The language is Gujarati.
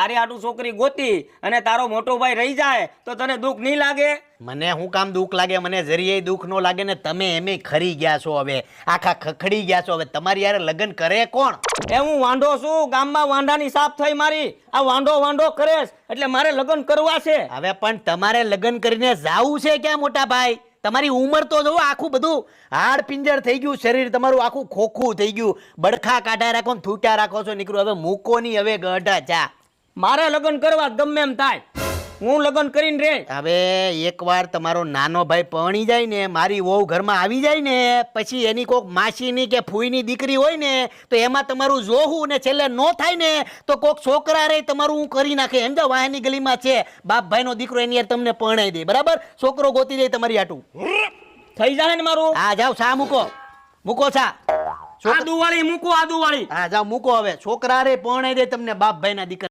તારી આટું છોકરી ગોતી અને તારો મોટો ભાઈ રહી જાય તો તને દુઃખ નહીં લાગે? મને શું કામ દુઃખ લાગે? મને જરીએ દુઃખ ન લાગે ને. તમે એમે ખરી ગયા છો, હવે આખા ખખડી ગયા છો. હવે તમારી યારે લગ્ન કરે કોણ? એ હું વાંઢો છું, ગામમાં વાંઢાની સાપ થઈ મારી. આ વાંઢો કરેશ એટલે મારે લગ્ન કરવા છે. હવે પણ તમારે લગ્ન કરીને જાવું છે ક્યાં મોટા ભાઈ? તમારી ઉંમર તો જો આખું બધું હાડ પિંજર થઈ ગયું, શરીર તમારું આખું ખોખું થઈ ગયું, બડખા કાઢા રાખો ને થૂટા રાખો છો. નીકળ્યું હવે મૂકો ની, હવે ગઢા ચા. મારે લગ્ન કરવા ગમે એમ થાય, હું લગ્ન કરીને રે. હવે એકવાર તમારો નાનો ભાઈ પરણી જાય ને, મારી વહુ ઘરમાં આવી જાય ને, પછી એની કોક માસીની કે ફૂઈની દીકરી હોય ને તો એમાં તમારું જોવું ને છેલ્લે નો થાય ને તો કોક છોકરા રે તમારું હું કરી નાખે. સમજો વાહની ગલીમાં છે બાપભાઈનો દીકરો, એની યાર તમને પરણાઈ દે. બરાબર? છોકરો ગોતી દે તમારી આટું. થઈ જાય ને મારું. હા જાઓ, ચા મૂકો ચા. આદુ વાળી મૂકો, આદુ વાળી. હા જાઓ મૂકો. હવે છોકરા રે પરણાઈ દે તમને બાપભાઈના દીકરા.